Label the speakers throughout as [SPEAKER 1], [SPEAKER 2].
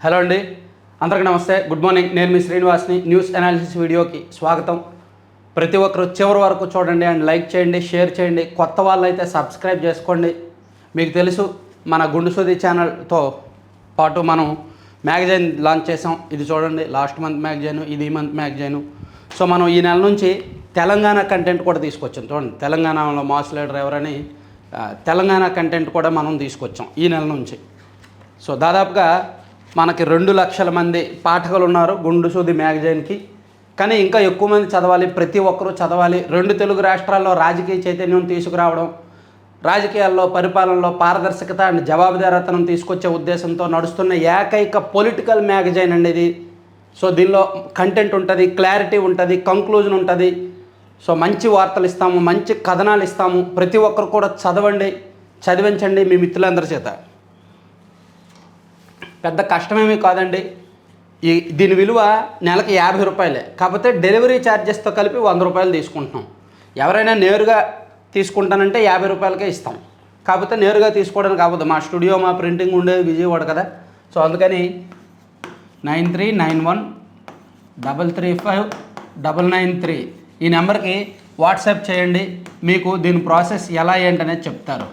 [SPEAKER 1] Hello అండి, అందరికీ నమస్తే. Good morning. నేను మీ శ్రీనివాస్ని. న్యూస్ అనాలిసిస్ వీడియోకి స్వాగతం. ప్రతి ఒక్కరు చివరి వరకు చూడండి అండ్ లైక్ చేయండి, షేర్ చేయండి. కొత్త వాళ్ళు అయితే సబ్స్క్రైబ్ చేసుకోండి. మీకు తెలుసు, మన గుండు సుది ఛానల్తో పాటు మనం మ్యాగజైన్ లాంచ్ చేసాం. ఇది చూడండి, లాస్ట్ మంత్ మ్యాగజైన్, ఇది ఈ మంత్ మ్యాగజైన్. సో మనం ఈ నెల నుంచి తెలంగాణ కంటెంట్ కూడా తీసుకొచ్చాం. చూడండి, తెలంగాణలో మాస్ లీడర్ ఎవరని తెలంగాణ కంటెంట్ కూడా మనం తీసుకొచ్చాం ఈ నెల నుంచి. సో దాదాపుగా మనకి 2 లక్షల మంది పాఠకులు ఉన్నారు గుండు సూది మ్యాగజైన్కి. కానీ ఇంకా ఎక్కువ మంది చదవాలి, ప్రతి ఒక్కరూ చదవాలి. 2 తెలుగు రాష్ట్రాల్లో రాజకీయ చైతన్యం తీసుకురావడం, రాజకీయాల్లో పరిపాలనలో పారదర్శకత అండ్ జవాబుదారీతనం తీసుకొచ్చే ఉద్దేశంతో నడుస్తున్న ఏకైక పొలిటికల్ మ్యాగజైన్ అండి ఇది. సో దీనిలో కంటెంట్ ఉంటుంది, క్లారిటీ ఉంటుంది, కంక్లూజన్ ఉంటుంది. సో మంచి వార్తలు ఇస్తాము, మంచి కథనాలు ఇస్తాము. ప్రతి ఒక్కరు కూడా చదవండి, చదివించండి మీ మిత్రులందరి చేత. పెద్ద కష్టమేమీ కాదండి. దీని విలువ నెలకి 50 రూపాయలే. కాకపోతే డెలివరీ ఛార్జెస్తో కలిపి 100 రూపాయలు తీసుకుంటున్నాం. ఎవరైనా నేరుగా తీసుకుంటానంటే 50 రూపాయలకే ఇస్తాం. కాకపోతే నేరుగా తీసుకోవడానికి అవ్వదు, మా స్టూడియో మా ప్రింటింగ్ ఉండేది విజయవాడ కదా. సో అందుకని 9391335993 ఈ నెంబర్కి వాట్సాప్ చేయండి. మీకు దీని ప్రాసెస్ ఎలా ఏంటనేది చెప్తారు.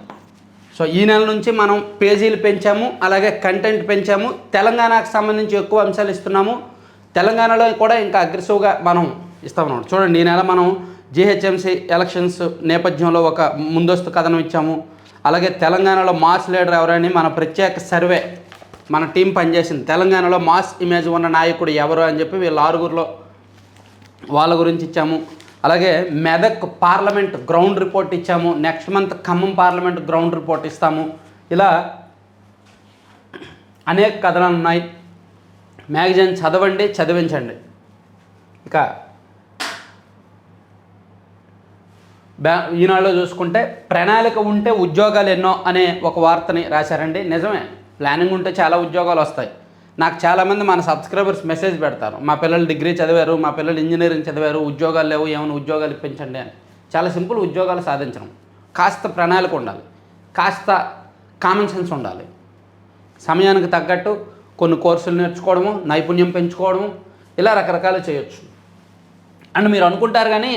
[SPEAKER 1] సో ఈ నెల నుంచి మనం పేజీలు పెంచాము, అలాగే కంటెంట్ పెంచాము. తెలంగాణకు సంబంధించి ఎక్కువ అంశాలు ఇస్తున్నాము. తెలంగాణలో కూడా ఇంకా అగ్రెసివ్గా మనం ఇస్తామన్నమాట. చూడండి, ఈ నెల మనం జిహెచ్ఎంసీ ఎలక్షన్స్ నేపథ్యంలో ఒక ముందస్తు కథనం ఇచ్చాము. అలాగే తెలంగాణలో మాస్ లీడర్ ఎవరని మన ప్రత్యేక సర్వే మన టీం పనిచేసింది. తెలంగాణలో మాస్ ఇమేజ్ ఉన్న నాయకుడు ఎవరు అని చెప్పి వీళ్ళ 6గురిలో వాళ్ళ గురించి ఇచ్చాము. అలాగే మెదక్ పార్లమెంట్ గ్రౌండ్ రిపోర్ట్ ఇచ్చాము. Next month Khammam parliament ground report ఇస్తాము. ఇలా అనేక కథనాలు ఉన్నాయి. మ్యాగజైన్ చదవండి, చదివించండి. ఇక ఈనాడులో చూసుకుంటే ప్రణాళిక ఉంటే ఉద్యోగాలు ఎన్నో అనే ఒక వార్తని రాశారండి. నిజమే, ప్లానింగ్ ఉంటే చాలా ఉద్యోగాలు వస్తాయి. నాకు చాలామంది మన సబ్స్క్రైబర్స్ మెసేజ్ పెడతారు, మా పిల్లలు డిగ్రీ చదివారు, మా పిల్లలు ఇంజనీరింగ్ చదివారు, ఉద్యోగాలు లేవు, ఏమైనా ఉద్యోగాలు ఇప్పించండి అని. చాలా సింపుల్ ఉద్యోగాలు సాధించడం. కాస్త ప్రణాళిక ఉండాలి, కాస్త కామన్ సెన్స్ ఉండాలి. సమయానికి తగ్గట్టు కొన్ని కోర్సులు నేర్చుకోవడము, నైపుణ్యం పెంచుకోవడము, ఇలా రకరకాలు చేయొచ్చు. అండ్ మీరు అనుకుంటారు కానీ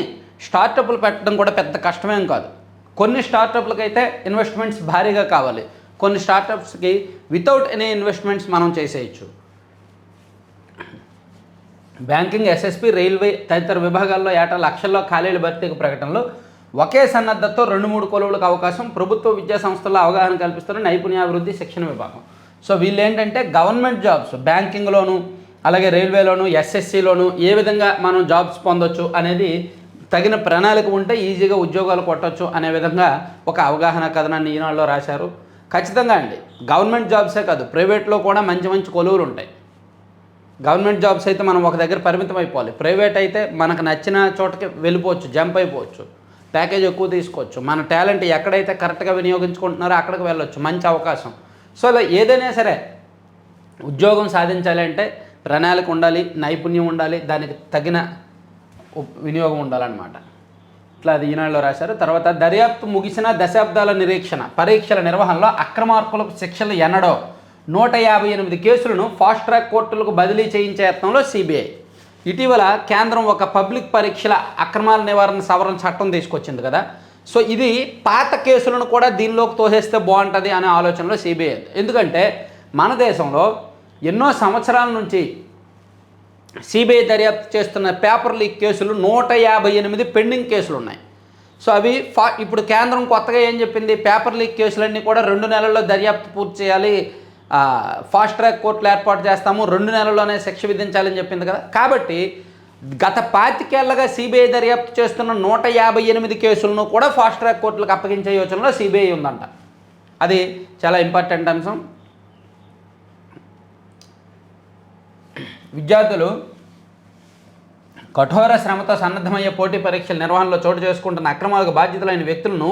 [SPEAKER 1] స్టార్టప్లు పెట్టడం కూడా పెద్ద కష్టమేం కాదు. కొన్ని స్టార్టప్లకి అయితే ఇన్వెస్ట్మెంట్స్ భారీగా కావాలి. కొన్ని స్టార్టప్స్కి వితౌట్ ఎనీ ఇన్వెస్ట్మెంట్స్ మనం చేసేయచ్చు. బ్యాంకింగ్, ఎస్ఎస్పి, రైల్వే తదితర విభాగాల్లో ఏటా లక్షల్లో ఖాళీల భర్తీకి ప్రకటనలో ఒకే సన్నద్ధతో 2-3 కొలువులకు అవకాశం. ప్రభుత్వ విద్యా సంస్థల్లో అవగాహన కల్పిస్తున్న నైపుణ్యాభివృద్ధి శిక్షణ విభాగం. సో వీళ్ళు ఏంటంటే గవర్నమెంట్ జాబ్స్ బ్యాంకింగ్లోను, అలాగే రైల్వేలోను, ఎస్ఎస్సిలోను ఏ విధంగా మనం జాబ్స్ పొందొచ్చు అనేది తగిన ప్రణాళిక ఉంటే ఈజీగా ఉద్యోగాలు కొట్టచ్చు అనే విధంగా ఒక అవగాహన కథనాన్ని ఈనాడులో రాశారు. ఖచ్చితంగా అండి, గవర్నమెంట్ జాబ్సే కాదు, ప్రైవేట్లో కూడా మంచి మంచి కొలువులు ఉంటాయి. గవర్నమెంట్ జాబ్స్ అయితే మనం ఒక దగ్గర పరిమితం అయిపోవాలి. ప్రైవేట్ అయితే మనకు నచ్చిన చోటకి వెళ్ళిపోవచ్చు, జంప్ అయిపోవచ్చు, ప్యాకేజ్ ఎక్కువ తీసుకోవచ్చు. మన టాలెంట్ ఎక్కడైతే కరెక్ట్గా వినియోగించుకుంటున్నారో అక్కడికి వెళ్ళొచ్చు, మంచి అవకాశం. సో ఇలా ఏదైనా సరే ఉద్యోగం సాధించాలి అంటే ప్రణాళిక ఉండాలి, నైపుణ్యం ఉండాలి, దానికి తగిన వినియోగం ఉండాలన్నమాట. ఇట్లా అది ఈనాడులో రాశారు. తర్వాత దర్యాప్తు ముగిసిన దశాబ్దాల నిరీక్షణ, పరీక్షల నిర్వహణలో అక్రమార్కులకు శిక్షలు ఎన్నడో 158 కేసులను ఫాస్ట్ ట్రాక్ కోర్టులకు బదిలీ చేయించే యత్నంలో సిబిఐ. ఇటీవల కేంద్రం ఒక పబ్లిక్ పరీక్షల అక్రమాల నివారణ సవరణ చట్టం తీసుకొచ్చింది కదా. సో ఇది పాత కేసులను కూడా దీనిలోకి తోసేస్తే బాగుంటుంది అనే ఆలోచనలో సిబిఐ. ఎందుకంటే మన దేశంలో ఎన్నో సంవత్సరాల నుంచి సిబిఐ దర్యాప్తు చేస్తున్న పేపర్ లీక్ కేసులు 158 పెండింగ్ కేసులు ఉన్నాయి. సో అవి ఇప్పుడు కేంద్రం కొత్తగా ఏం చెప్పింది, పేపర్ లీక్ కేసులన్నీ కూడా 2 నెలల్లో దర్యాప్తు పూర్తి చేయాలి, ఫాస్ట్ ట్రాక్ కోర్టులు ఏర్పాటు చేస్తాము, 2 నెలల్లోనే శిక్ష విధించాలని చెప్పింది కదా. కాబట్టి గత 25 ఏళ్లుగా సిబిఐ దర్యాప్తు చేస్తున్న 158 కేసులను కూడా ఫాస్ట్ ట్రాక్ కోర్టులకు అప్పగించే యోచనలో సిబిఐ ఉందంట. అది చాలా ఇంపార్టెంట్ అంశం. విద్యార్థులు కఠోర శ్రమతో సన్నద్ధమయ్యే పోటీ పరీక్షల నిర్వహణలో చోటు చేసుకుంటున్న అక్రమాలకు బాధ్యతలైన వ్యక్తులను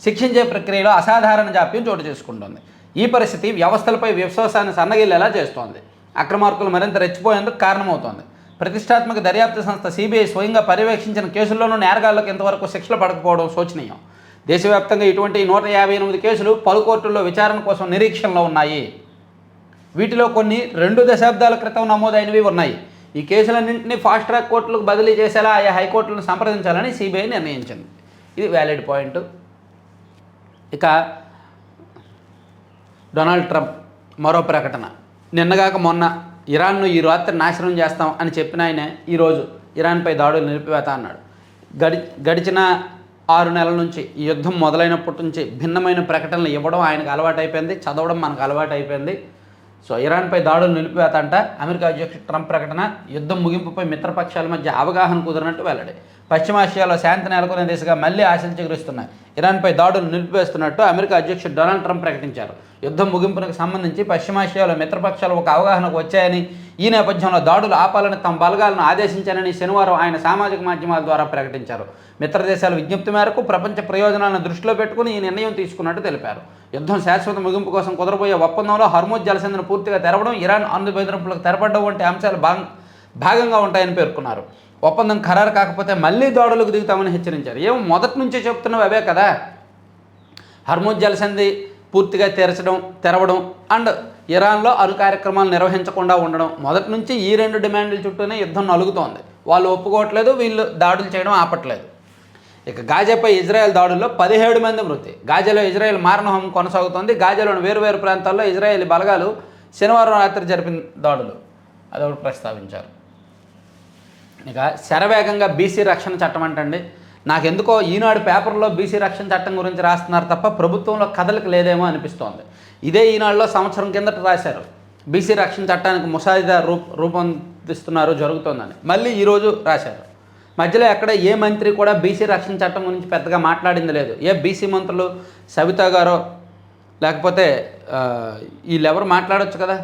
[SPEAKER 1] శిక్షించే ప్రక్రియలో అసాధారణ జాప్యం చోటు చేసుకుంటుంది. ఈ పరిస్థితి వ్యవస్థలపై విశ్వాసాన్ని సన్నగిల్లేలా చేస్తోంది, అక్రమార్కులు మరింత రెచ్చిపోయేందుకు కారణమవుతోంది. ప్రతిష్టాత్మక దర్యాప్తు సంస్థ సిబిఐ స్వయంగా పర్యవేక్షించిన కేసుల్లోనూ నేరగాళ్లకు ఇంతవరకు శిక్షలు పడకపోవడం శోచనీయం. దేశవ్యాప్తంగా ఇటువంటి 158 కేసులు పలు కోర్టుల్లో విచారణ కోసం నిరీక్షణలో ఉన్నాయి. వీటిలో కొన్ని 2 దశాబ్దాల క్రితం నమోదైనవి ఉన్నాయి. ఈ కేసులన్నింటినీ ఫాస్ట్ ట్రాక్ కోర్టులకు బదిలీ చేసేలా ఆయా హైకోర్టులను సంప్రదించాలని సిబిఐ నిర్ణయించింది. ఇది వ్యాలిడ్ పాయింట్. ఇక డొనాల్డ్ ట్రంప్ మరో ప్రకటన. నిన్నగాక మొన్న ఇరాన్ను ఈ రాత్రి నాశనం చేస్తాం అని చెప్పిన ఆయన ఈరోజు ఇరాన్పై దాడులు నిలిపివేత అన్నాడు. గడిచిన 6 నెలల నుంచి ఈ యుద్ధం మొదలైనప్పటి నుంచి భిన్నమైన ప్రకటనలు ఇవ్వడం ఆయనకు అలవాటైపోయింది, చదవడం మనకు అలవాటైపోయింది. సో ఇరాన్పై దాడులు నిలిపివేత అంట. అమెరికా అధ్యక్షుడు ట్రంప్ ప్రకటన. యుద్ధం ముగింపుపై మిత్రపక్షాల మధ్య అవగాహన కుదిరినట్టు వెల్లడి. పశ్చిమాసియాలో శాంతి నెలకొనే దిశగా మళ్లీ ఆశలు చిగురిస్తున్నాయి. ఇరాన్పై దాడులు నిలిపివేస్తున్నట్టు అమెరికా అధ్యక్షుడు డొనాల్డ్ ట్రంప్ ప్రకటించారు. యుద్ధం ముగింపునకు సంబంధించి పశ్చిమాసియాలో మిత్రపక్షాలు ఒక అవగాహనకు వచ్చాయని, ఈ నేపథ్యంలో దాడులు ఆపాలని తమ బలగాలను ఆదేశించారని శనివారం ఆయన సామాజిక మాధ్యమాల ద్వారా ప్రకటించారు. మిత్ర దేశాల విజ్ఞప్తి మేరకు ప్రపంచ ప్రయోజనాలను దృష్టిలో పెట్టుకుని ఈ నిర్ణయం తీసుకున్నట్టు తెలిపారు. యుద్ధం శాశ్వత ముగింపు కోసం కుదరబోయే ఒప్పందంలో హర్మోజ్ జలసంధిని పూర్తిగా తెరవడం, ఇరాన్ అణు బెదిరింపులకు తెరపడడం వంటి అంశాలు భాగంగా ఉంటాయని పేర్కొన్నారు. ఒప్పందం ఖరారు కాకపోతే మళ్లీ దాడులకు దిగుతామని హెచ్చరించారు. ఏమో మొదటి నుంచే చెప్తున్నవి అవే కదా, హర్మోజ్ జలసంధి పూర్తిగా తెరవడం అండ్ ఇరాన్లో అణు కార్యక్రమాలు నిర్వహించకుండా ఉండడం. మొదటి నుంచి ఈ 2 డిమాండ్ల చుట్టూనే యుద్ధం నలుగుతోంది. వాళ్ళు ఒప్పుకోవట్లేదు, వీళ్ళు దాడులు చేయడం ఆపట్లేదు. ఇక గాజాపై ఇజ్రాయెల్ దాడుల్లో 17 మంది మృతి. గాజాలో ఇజ్రాయెల్ మారణహోమం కొనసాగుతోంది. గాజాలోని వేరువేరు ప్రాంతాల్లో ఇజ్రాయేలీ బలగాలు శనివారం రాత్రి జరిపిన దాడులు అదొకటి ప్రస్తావించారు. ఇక శరవేగంగా బీసీ రక్షణ చట్టం అంటండి. నాకెందుకో ఈనాడు పేపర్లో బీసీ రక్షణ చట్టం గురించి రాస్తున్నారు తప్ప ప్రభుత్వంలో కథలకు లేదేమో అనిపిస్తోంది. ఇదే ఈనాడులో సంవత్సరం కిందట రాశారు, బీసీ రక్షణ చట్టానికి ముసాయిదా రూపొందిస్తున్నారు జరుగుతోందని. మళ్ళీ ఈరోజు రాశారు. మధ్యలో ఎక్కడ ఏ మంత్రి కూడా బీసీ రక్షణ చట్టం గురించి పెద్దగా మాట్లాడింది లేదు. ఏ బీసీ మంత్రులు సవితా గారో లేకపోతే వీళ్ళెవరు మాట్లాడవచ్చు కదా,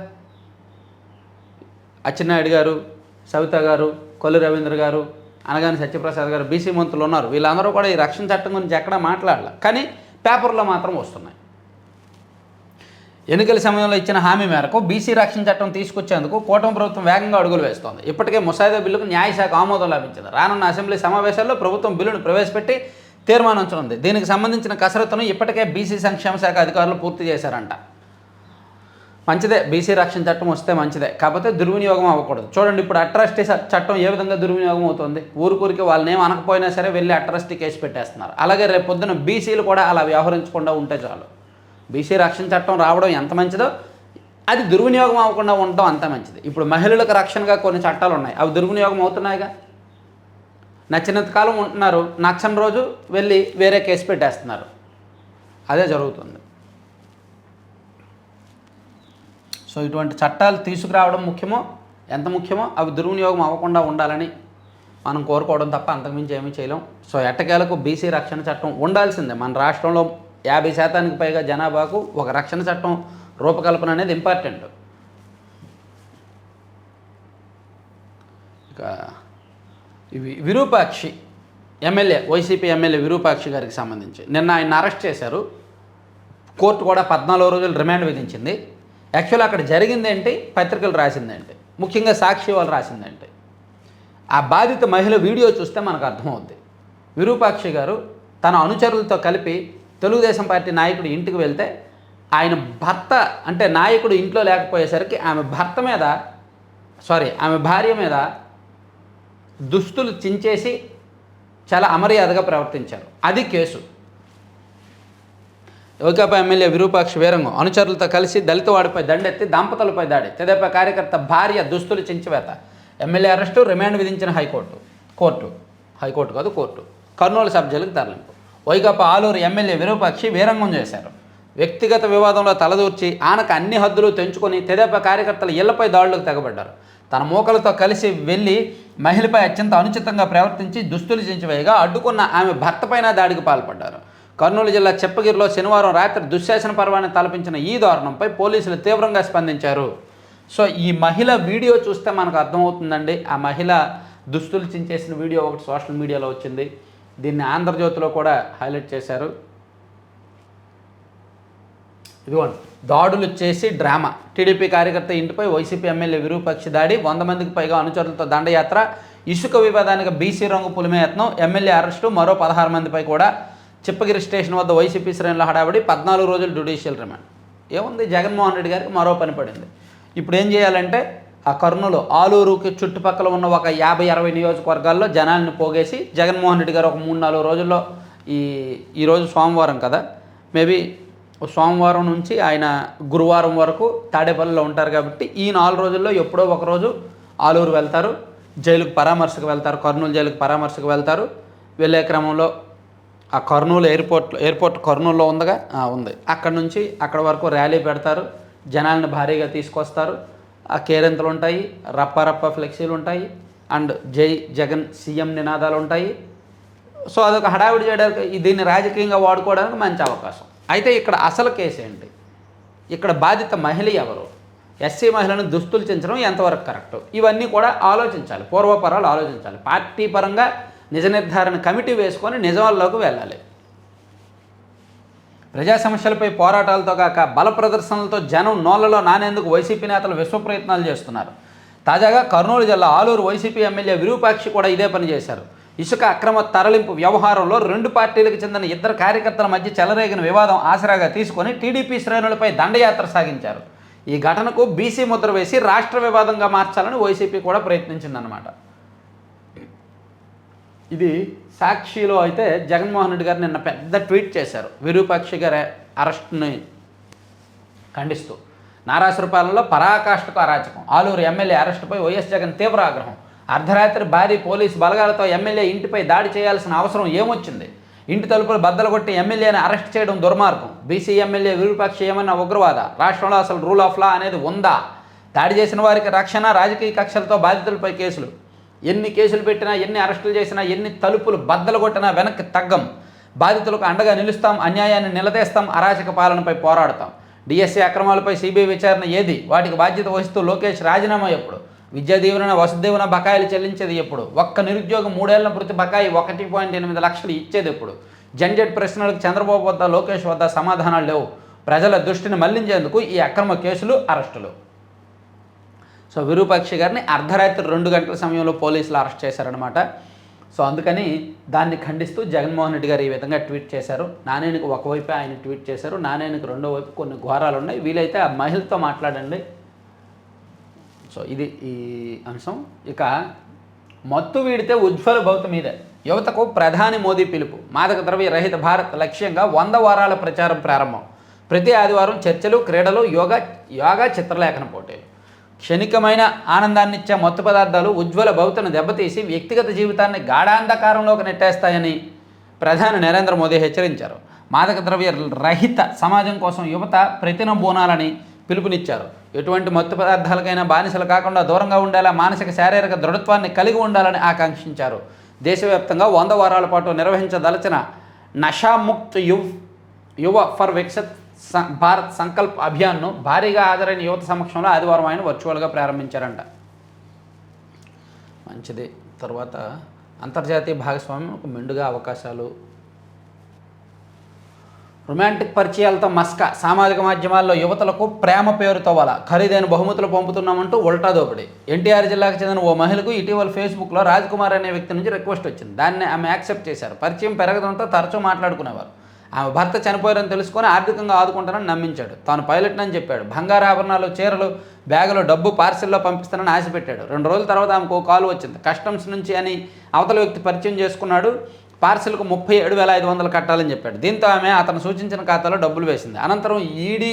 [SPEAKER 1] అచ్చెన్నాయుడు గారు, సవితా గారు, కొల్లు రవీంద్ర గారు, అనగాని సత్యప్రసాద్ గారు బీసీ మంత్రులు ఉన్నారు. వీళ్ళందరూ కూడా ఈ రక్షణ చట్టం గురించి ఎక్కడా మాట్లాడాలి, కానీ పేపర్లో మాత్రం వస్తున్నాయి. ఎన్నికల సమయంలో ఇచ్చిన హామీ మేరకు బీసీ రక్షణ చట్టం తీసుకొచ్చేందుకు కూటమి ప్రభుత్వం వేగంగా అడుగులు వేస్తోంది. ఇప్పటికే ముసాయిదా బిల్లుకు న్యాయశాఖ ఆమోదం లభించింది. రానున్న అసెంబ్లీ సమావేశాల్లో ప్రభుత్వం బిల్లును ప్రవేశపెట్టి తీర్మానించనుంది. దీనికి సంబంధించిన కసరత్తును ఇప్పటికే బీసీ సంక్షేమ శాఖ అధికారులు పూర్తి చేశారంట. మంచిదే, బీసీ రక్షణ చట్టం వస్తే మంచిదే, కాకపోతే దుర్వినియోగం అవ్వకూడదు. చూడండి ఇప్పుడు అట్రాసిటీ చట్టం ఏ విధంగా దుర్వినియోగం అవుతుంది. ఊరికి వాళ్ళని ఏం అనకపోయినా సరే వెళ్ళి అట్రాసిటీ కేసు పెట్టేస్తున్నారు. అలాగే రేపు పొద్దున బీసీలు కూడా అలా వ్యవహరించకుండా ఉంటే చాలు. బీసీ రక్షణ చట్టం రావడం ఎంత మంచిదో అది దుర్వినియోగం అవ్వకుండా ఉండడం అంత మంచిది. ఇప్పుడు మహిళలకు రక్షణగా కొన్ని చట్టాలు ఉన్నాయి, అవి దుర్వినియోగం అవుతున్నాయిగా. నచ్చినంత కాలం ఉంటున్నారు, నచ్చని రోజు వెళ్ళి వేరే కేసు పెట్టేస్తున్నారు. అదే జరుగుతుంది. సో ఇటువంటి చట్టాలు తీసుకురావడం ముఖ్యమో, ఎంత ముఖ్యమో అవి దుర్వినియోగం అవ్వకుండా ఉండాలని మనం కోరుకోవడం తప్ప అంతకుమించి ఏమీ చేయలేం. సో ఎట్టకేలకు బీసీ రక్షణ చట్టం ఉండాల్సిందే. మన రాష్ట్రంలో 50% పైగా జనాభాకు ఒక రక్షణ చట్టం రూపకల్పన అనేది ఇంపార్టెంట్. ఇక ఇవి Virupakshi MLA, YCP MLA Virupakshi గారికి సంబంధించి నిన్న ఆయన అరెస్ట్ చేశారు. కోర్టు కూడా 14 రోజులు రిమాండ్ విధించింది. యాక్చువల్ అక్కడ జరిగిందేంటి, పత్రికలు రాసిందేంటి, ముఖ్యంగా సాక్షి వాళ్ళు రాసిందేంటి, ఆ బాధిత మహిళ వీడియో చూస్తే మనకు అర్థమవుద్ది. విరూపాక్షి గారు తన అనుచరులతో కలిపి తెలుగుదేశం పార్టీ నాయకుడు ఇంటికి వెళ్తే ఆయన భర్త అంటే నాయకుడు ఇంట్లో లేకపోయేసరికి ఆమె భార్య మీద దుస్తులు చించేసి చాలా అమర్యాదగా ప్రవర్తించారు. అది కేసు. వైకాపా ఎమ్మెల్యే విరూపాక్షి వీరంగం అనుచరులతో కలిసి దళితవాడిపై దండెత్తి దంపతులపై దాడి, తెదేపా కార్యకర్త భార్య దుస్తులు చించివేత, ఎమ్మెల్యే అరెస్టు, రిమాండ్ విధించిన కోర్టు కర్నూలు సబ్ జైలుకు తరలింపు. వైకాపా ఆలూరు ఎమ్మెల్యే విరూపాక్షి వీరంగం చేశారు. వ్యక్తిగత వివాదంలో తలదూర్చి ఆనక అన్ని హద్దులు తెంచుకొని తెదేపా కార్యకర్తల ఇళ్లపై దాడులకు తెగబడ్డారు. తన మూకలతో కలిసి వెళ్ళి మహిళపై అత్యంత అనుచితంగా ప్రవర్తించి దుస్తులు చించివేయగా అడ్డుకున్న ఆమె భర్తపైన దాడికి పాల్పడ్డారు. కర్నూలు జిల్లా చెప్పగిరిలో శనివారం రాత్రి దుశ్శాసన పర్వాన్ని తలపించిన ఈ దారుణంపై పోలీసులు తీవ్రంగా స్పందించారు. సో ఈ మహిళ వీడియో చూస్తే మనకు అర్థమవుతుందండి. ఆ మహిళ దుస్తులు చించేసిన వీడియో ఒకటి సోషల్ మీడియాలో వచ్చింది. దీన్ని ఆంధ్రజ్యోతిలో కూడా హైలైట్ చేశారు. ఇదిగోండి, దాడులు చేసి డ్రామా, టీడీపీ కార్యకర్త ఇంటిపై వైసీపీ ఎమ్మెల్యే విరూపాక్షి దాడి, 100 మందికి పైగా అనుచరులతో దండయాత్ర, ఇసుక వివాదానికి బీసీ రంగు పులిమే యత్నం, ఎమ్మెల్యే అరెస్టు, మరో 16 మందిపై కూడా చిప్పగిరి స్టేషన్ వద్ద వైసీపీ శ్రేణుల హడావిడి, 14 రోజులు జ్యుడిషియల్ రిమాండ్. ఏముంది, జగన్మోహన్ రెడ్డి గారికి మరో పని పడింది. ఇప్పుడు ఏం చేయాలంటే ఆ కర్నూలు ఆలూరుకి చుట్టుపక్కల ఉన్న ఒక 50-60 నియోజకవర్గాల్లో జనాల్ని పోగేసి జగన్మోహన్ రెడ్డి గారు ఒక 3-4 రోజుల్లో ఈరోజు సోమవారం కదా, మేబీ సోమవారం నుంచి ఆయన గురువారం వరకు తాడేపల్లిలో ఉంటారు కాబట్టి ఈ 4 రోజుల్లో ఎప్పుడో ఒకరోజు ఆలూరు వెళ్తారు, జైలుకు పరామర్శకు వెళ్తారు, కర్నూలు జైలుకు పరామర్శకు వెళ్తారు. వెళ్ళే క్రమంలో ఆ కర్నూలు ఎయిర్పోర్ట్ కర్నూలులో ఉంది, అక్కడ నుంచి అక్కడ వరకు ర్యాలీ పెడతారు, జనాలను భారీగా తీసుకొస్తారు. ఆ కేరింతలు ఉంటాయి, రప్ప ఫ్లెక్సీలు ఉంటాయి, అండ్ జై జగన్ సీఎం నినాదాలు ఉంటాయి. సో అదొక హడావిడి చేయడానికి, దీన్ని రాజకీయంగా వాడుకోవడానికి మంచి అవకాశం. అయితే ఇక్కడ అసలు కేసు ఏంటి, ఇక్కడ బాధిత మహిళ ఎవరు, ఎస్సీ మహిళను దుస్తులు చించడం ఎంతవరకు కరెక్ట్, ఇవన్నీ కూడా ఆలోచించాలి, పూర్వపరాలు ఆలోచించాలి. పార్టీ పరంగా నిజ నిర్ధారణ కమిటీ వేసుకొని నిజాల్లోకి వెళ్ళాలి. ప్రజా సమస్యలపై పోరాటాలతో కాక బల ప్రదర్శనలతో జనం నోళ్లలో నానేందుకు వైసీపీ నేతలు విశ్వ ప్రయత్నాలు చేస్తున్నారు. తాజాగా కర్నూలు జిల్లా ఆలూరు వైసీపీ ఎమ్మెల్యే విరూపాక్షి కూడా ఇదే పని చేశారు. ఇసుక అక్రమ తరలింపు వ్యవహారంలో 2 పార్టీలకు చెందిన 2 కార్యకర్తల మధ్య చెలరేగిన వివాదం ఆసరాగా తీసుకొని టీడీపీ శ్రేణులపై దండయాత్ర సాగించారు. ఈ ఘటనకు బీసీ ముద్ర వేసి రాష్ట్ర వివాదంగా మార్చాలని వైసీపీ కూడా ప్రయత్నించిందన్నమాట. ఇది సాక్షిలో అయితే జగన్మోహన్ రెడ్డి గారు నిన్న పెద్ద ట్వీట్ చేశారు విరూపాక్షి గారి అరెస్ట్ని ఖండిస్తూ. నారాసురపాలెంలో పరాకాష్ఠకు అరాచకం, ఆలూరు ఎమ్మెల్యే అరెస్టుపై వైఎస్ జగన్ తీవ్ర ఆగ్రహం. అర్ధరాత్రి భారీ పోలీసు బలగాలతో ఎమ్మెల్యే ఇంటిపై దాడి చేయాల్సిన అవసరం ఏమొచ్చింది, ఇంటి తలుపులు బద్దలు కొట్టి ఎమ్మెల్యేని అరెస్ట్ చేయడం దుర్మార్గం, బీసీ ఎమ్మెల్యే విరూపాక్షి ఏమన్నా ఉగ్రవాద, రాష్ట్రంలో అసలు రూల్ ఆఫ్ లా అనేది ఉందా, దాడి చేసిన వారికి రక్షణ, రాజకీయ కక్షలతో బాధితులపై కేసులు, ఎన్ని కేసులు పెట్టినా, ఎన్ని అరెస్టులు చేసినా, ఎన్ని తలుపులు బద్దలు కొట్టినా వెనక్కి తగ్గం, బాధితులకు అండగా నిలుస్తాం, అన్యాయాన్ని నిలదీస్తాం, అరాచక పాలనపై పోరాడతాం. డిఎస్సీ అక్రమాలపై సిబిఐ విచారణ ఏది, వాటికి బాధ్యత వహిస్తూ లోకేష్ రాజీనామా ఎప్పుడు, విద్యా దీవెన వసతిదీవెన బకాయిలు చెల్లించేది ఎప్పుడు, ఒక్క నిరుద్యోగం 3 ఏళ్ల ప్రతి బకాయి 1.8 లక్షలు ఇచ్చేది ఎప్పుడు, జడ్జెట్ ప్రశ్నలకు చంద్రబాబు వద్ద లోకేష్ వద్ద సమాధానాలు లేవు, ప్రజల దృష్టిని మళ్లించేందుకు ఈ అక్రమ కేసులు, అరెస్టులు. సో విరూపాక్షి గారిని అర్ధరాత్రి 2 గంటల సమయంలో పోలీసులు అరెస్ట్ చేశారనమాట. సో అందుకని దాన్ని ఖండిస్తూ జగన్మోహన్ రెడ్డి గారు ఈ విధంగా ట్వీట్ చేశారు. నానేనికి ఒకవైపే ఆయన ట్వీట్ చేశారు, నానేనికి రెండో వైపు కొన్ని ఘోరాలు ఉన్నాయి, వీలైతే ఆ మహిళతో మాట్లాడండి. సో ఇది ఈ అంశం. ఇక మత్తు వీడితే ఉజ్వల భవిత మీదే, యువతకు ప్రధాని మోదీ పిలుపు, మాదక ద్రవ్య రహిత భారత్ లక్ష్యంగా 100 వారాల ప్రచారం ప్రారంభం. ప్రతి ఆదివారం చర్చలు, క్రీడలు, యోగా చిత్రలేఖన పోటీలు. క్షణికమైన ఆనందాన్నిచ్చే మత్తు పదార్థాలు ఉజ్వల భవితను దెబ్బతీసి వ్యక్తిగత జీవితాన్ని గాఢాంధకారంలోకి నెట్టేస్తాయని ప్రధాని నరేంద్ర మోదీ హెచ్చరించారు. మాదక ద్రవ్య రహిత సమాజం కోసం యువత ప్రతినబూనాలని పిలుపునిచ్చారు. ఎటువంటి మత్తు పదార్థాలకైనా బానిసలు కాకుండా దూరంగా ఉండేలా మానసిక శారీరక దృఢత్వాన్ని కలిగి ఉండాలని ఆకాంక్షించారు. దేశవ్యాప్తంగా 100 వారాల పాటు నిర్వహించదలచిన నషాముక్త్ యువ ఫర్ వికసిత్ భారత్ సంకల్ప్ అభియాన్ను భారీగా హాజరైన యువత సమక్షంలో ఆదివారం ఆయన వర్చువల్గా ప్రారంభించారంట. మంచిది. తర్వాత అంతర్జాతీయ భాగస్వామ్యం మెండుగా అవకాశాలు, రొమాంటిక్ పరిచయాలతో మస్కా, సామాజిక మాధ్యమాల్లో యువతలకు ప్రేమ పేరుతో వల, ఖరీదైన బహుమతులు పంపుతున్నామంటూ ఉల్టా దోపిడీ. ఎన్టీఆర్ జిల్లాకు చెందిన ఓ మహిళకు ఇటీవల ఫేస్బుక్లో రాజ్ కుమార్ అనే వ్యక్తి నుంచి రిక్వెస్ట్ వచ్చింది. దాన్ని ఆమె యాక్సెప్ట్ చేశారు. పరిచయం పెరగడంతో తరచూ మాట్లాడుకునేవారు. ఆమె భర్త చనిపోయారని తెలుసుకొని ఆర్థికంగా ఆదుకుంటానని నమ్మించాడు. తాను పైలట్నని చెప్పాడు. బంగారు ఆభరణాలు, చీరలు, బ్యాగులు, డబ్బు పార్సిల్లో పంపిస్తానని ఆశపెట్టాడు. 2 రోజుల తర్వాత ఆమెకు కాల్ వచ్చింది. కస్టమ్స్ నుంచి అని అవతల వ్యక్తి పరిచయం చేసుకున్నాడు. పార్సిల్కు 37,500 కట్టాలని చెప్పాడు. దీంతో ఆమె అతను సూచించిన ఖాతాలో డబ్బులు వేసింది. అనంతరం ఈడీ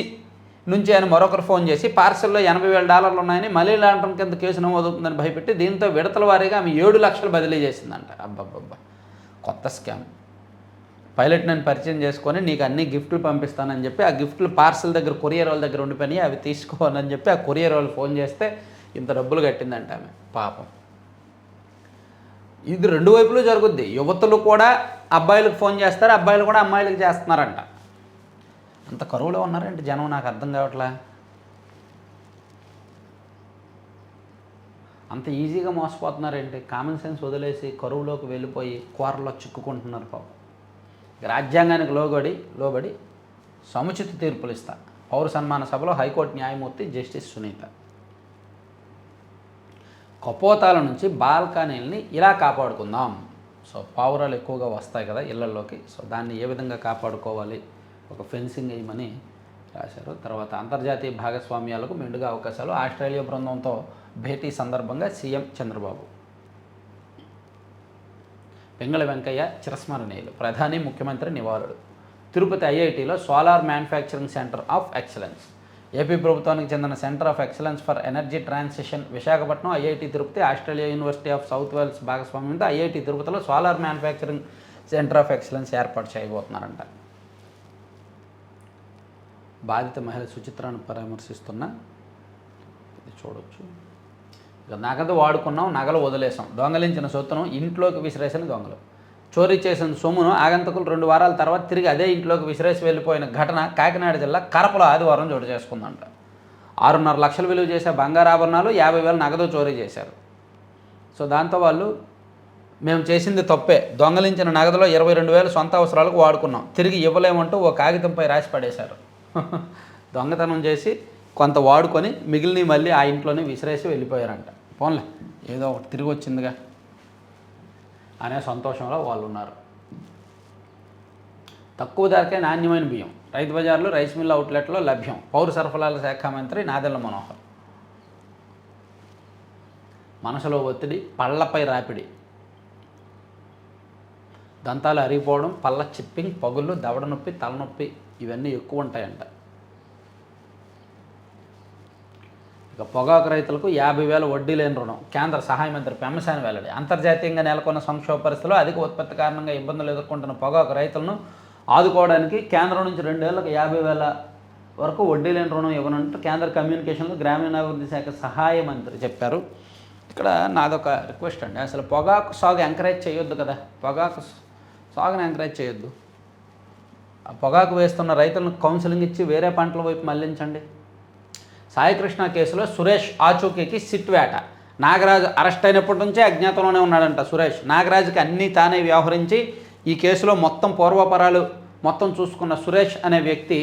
[SPEAKER 1] నుంచి ఆయన మరొకరు ఫోన్ చేసి పార్సిల్లో $80,000 ఉన్నాయని, మనీ లాండరింగ్ కింద కేసు నమోదవుతుందని భయపెట్టి దీంతో విడతల వారీగా ఆమె 7 లక్షలు బదిలీ చేసిందంట. అబ్బబ్బబ్బా, కొత్త స్కామ్. పైలట్ నేను పరిచయం చేసుకొని నీకు అన్ని గిఫ్ట్లు పంపిస్తానని చెప్పి, ఆ గిఫ్ట్లు పార్సిల్ దగ్గర కొరియర్ వాళ్ళ దగ్గర ఉండిపోయి అవి తీసుకోవాలని చెప్పి ఆ కొరియర్ వాళ్ళు ఫోన్ చేస్తే ఇంత డబ్బులు కట్టిందంట ఆమె. పాపం. ఇది 2 వైపులు జరుగుద్ది. యువతులు కూడా అబ్బాయిలకు ఫోన్ చేస్తారు, అబ్బాయిలు కూడా అమ్మాయిలకు చేస్తున్నారంట. అంత కరువులో ఉన్నారంటే జనం, నాకు అర్థం కావట్లా. అంత ఈజీగా మోసపోతున్నారేంటి? కామన్ సెన్స్ వదిలేసి కరువులోకి వెళ్ళిపోయి కూరలో చిక్కుకుంటున్నారు పాపం. రాజ్యాంగానికి లోబడి సముచిత తీర్పులు ఇస్తా. పౌర సన్మాన సభలో హైకోర్టు న్యాయమూర్తి జస్టిస్ సునీత. కపోతాల నుంచి బాల్కనీలని ఇలా కాపాడుకుందాం. సో పావురాలు ఎక్కువగా వస్తాయి కదా ఇళ్లలోకి. సో దాన్ని ఏ విధంగా కాపాడుకోవాలి, ఒక ఫెన్సింగ్ వేయమని రాశారు. తర్వాత అంతర్జాతీయ భాగస్వామ్యాలకు మెండుగా అవకాశాలు, ఆస్ట్రేలియా బృందంతో భేటీ సందర్భంగా సీఎం చంద్రబాబు. పింగళి వెంకయ్య చిరస్మరణీయులు, ప్రధాని ముఖ్యమంత్రి నివాళులు. తిరుపతి ఐఐటీలో solar manufacturing centre of excellence. AP ప్రభుత్వానికి చెందిన centre of excellence for energy transition Visakhapatnam, IIT Tirupati, Australia University of South Wales భాగస్వామ్యంతో ఐఐటి తిరుపతిలో solar manufacturing centre of excellence ఏర్పాటు చేయబోతున్నారంట. బాధిత మహిళ సుచిత్రను పరామర్శిస్తున్న ఇది చూడొచ్చు. ఇక నగదు వాడుకున్నాం, నగలు వదిలేసాం, దొంగలించిన సొత్తును ఇంట్లోకి విసిరేసిన దొంగలు. చోరీ చేసిన సొమ్మును ఆగంతకులు 2 వారాల తర్వాత తిరిగి అదే ఇంట్లోకి విసిరేసి వెళ్ళిపోయిన ఘటన కాకినాడ జిల్లా కరపలో ఆదివారం చోటు చేసుకుందంట. 6.5 లక్షలు విలువ చేసే బంగారు ఆభరణాలు, 50,000 నగదు చోరీ చేశారు. సో దాంతో వాళ్ళు, మేము చేసింది తప్పే, దొంగలించిన నగదులో 22,000 సొంత అవసరాలకు వాడుకున్నాం, తిరిగి ఇవ్వలేమంటూ ఓ కాగితంపై రాసి పడేశారు. దొంగతనం చేసి కొంత వాడుకొని మిగిలిన మళ్ళీ ఆ ఇంట్లోనే విసిరేసి వెళ్ళిపోయారంట. పోన్లే, ఏదో ఒకటి తిరిగి వచ్చిందిగా అనే సంతోషంలో వాళ్ళు ఉన్నారు. తక్కువ ధరకే నాణ్యమైన బియ్యం రైతు బజార్లు, రైస్ మిల్ అవుట్లెట్లో లభ్యం. పౌర సరఫరాల శాఖ మంత్రి నాదెళ్ల మనోహర్. మనసులో ఒత్తిడి, పళ్ళపై రాపిడి, దంతాలు అరిగిపోవడం, పళ్ళ చిప్పింగ్, పగుళ్ళు, దవడ నొప్పి, తలనొప్పి ఇవన్నీ ఎక్కువ ఉంటాయంట. ఇక పొగాకు రైతులకు 50,000 వడ్డీ లేని రుణం. కేంద్ర సహాయ మంత్రి పెమ్మసాని వెల్లడి. అంతర్జాతీయంగా నెలకొన్న సంక్షోభ పరిస్థితుల్లో అధిక ఉత్పత్తి కారణంగా ఇబ్బందులు ఎదుర్కొంటున్న పొగాకు రైతులను ఆదుకోవడానికి కేంద్రం నుంచి 2 ఏళ్లకు 50,000 వరకు వడ్డీ లేని రుణం ఇవ్వనుంటూ కేంద్ర కమ్యూనికేషన్లు గ్రామీణాభివృద్ధి శాఖ సహాయ మంత్రి చెప్పారు. ఇక్కడ నాదొక రిక్వెస్ట్ అండి, అసలు పొగాకు సాగు ఎంకరేజ్ చేయొద్దు కదా, పొగాకు సాగుని ఎంకరేజ్ చేయొద్దు. ఆ పొగాకు వేస్తున్న రైతులను కౌన్సిలింగ్ ఇచ్చి వేరే పంటల వైపు మళ్లించండి. సాయికృష్ణ కేసులో సురేష్ ఆచూకీకి సిట్ వేట. నాగరాజు అరెస్ట్ అయినప్పటి నుంచే అజ్ఞాతంలోనే ఉన్నాడంట సురేష్. నాగరాజుకి అన్నీ తానే వ్యవహరించి ఈ కేసులో మొత్తం పూర్వపరాలు మొత్తం చూసుకున్న సురేష్ అనే వ్యక్తి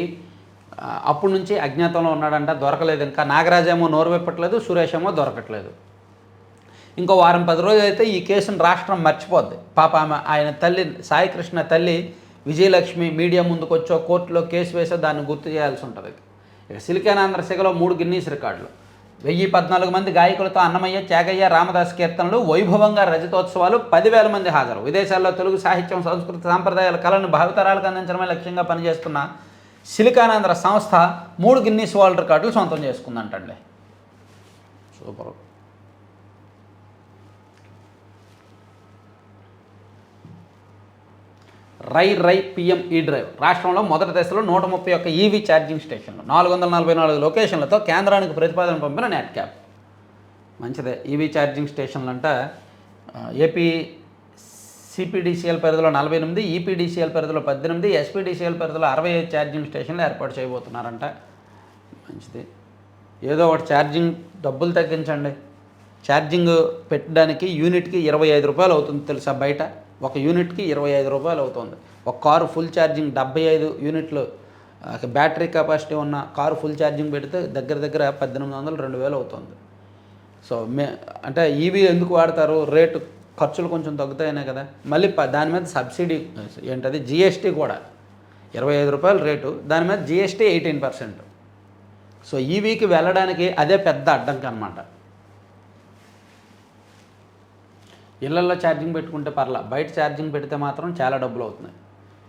[SPEAKER 1] అప్పటి నుంచి అజ్ఞాతంలో ఉన్నాడంట, దొరకలేదు. ఇంకా నాగరాజు ఏమో నోరు విప్పట్లేదు, సురేష్ ఏమో దొరకట్లేదు. ఇంకో వారం 10 రోజులు అయితే ఈ కేసును రాష్ట్రం మర్చిపోద్ది. పాప ఆయన తల్లి, సాయికృష్ణ తల్లి విజయలక్ష్మి మీడియా ముందుకు వచ్చో కోర్టులో కేసు వేసో దాన్ని గుర్తు చేయాల్సి ఉంటుంది. ఇక సిలికానాంధ్ర శాఖలో 3 గిన్నీస్ రికార్డులు. 1014 మంది గాయకులతో అన్నమయ్య, త్యాగయ్య, రామదాస్ కీర్తనలు, వైభవంగా రజతోత్సవాలు, 10,000 మంది హాజరు. విదేశాల్లో తెలుగు సాహిత్యం, సంస్కృతి, సాంప్రదాయాల కళను భావితరాలకు అందించడమే లక్ష్యంగా పనిచేస్తున్న సిలికానాంధ్ర సంస్థ 3 గిన్నీస్ వరల్డ్ రికార్డులు సొంతం చేసుకుందంటండి. సూపర్. రై పిఎం ఈ డ్రైవ్. రాష్ట్రంలో మొదటి దశలో 131 ఈవీ ఛార్జింగ్ స్టేషన్లు, 444 లొకేషన్లతో కేంద్రానికి ప్రతిపాదన పంపిన నెట్ క్యాప్. మంచిదే. ఈవీ ఛార్జింగ్ స్టేషన్లు అంట ఏపీ సిపిడిసిఎల్ పరిధిలో 48, ఈపీడీసీఎల్ పరిధిలో 18, ఎస్పీడీసీఎల్ పరిధిలో 65 ఛార్జింగ్ స్టేషన్లు ఏర్పాటు చేయబోతున్నారంట. మంచిది. ఏదో ఒకటి ఛార్జింగ్ డబ్బులు తగ్గించండి. ఛార్జింగ్ పెట్టడానికి యూనిట్కి 25 రూపాయలు అవుతుంది తెలుసా బయట. ఒక యూనిట్కి 25 రూపాయలు అవుతుంది. ఒక కారు ఫుల్ ఛార్జింగ్ 75 యూనిట్లు బ్యాటరీ కెపాసిటీ ఉన్న కారు ఫుల్ ఛార్జింగ్ పెడితే దగ్గర 1,800 2,000 అవుతుంది. సో అంటే ఈవీ ఎందుకు వాడతారు, రేటు ఖర్చులు కొంచెం తగ్గుతాయనే కదా. మళ్ళీ దాని మీద సబ్సిడీ ఏంటది, జిఎస్టీ కూడా 25 రూపాయలు రేటు, దాని మీద జిఎస్టీ 18%. సో ఈవీకి వెళ్ళడానికి అదే పెద్ద అడ్డంకి అన్నమాట. ఇళ్లల్లో ఛార్జింగ్ పెట్టుకుంటే పర్లా, బయట ఛార్జింగ్ పెడితే మాత్రం చాలా డబ్బులు అవుతున్నాయి.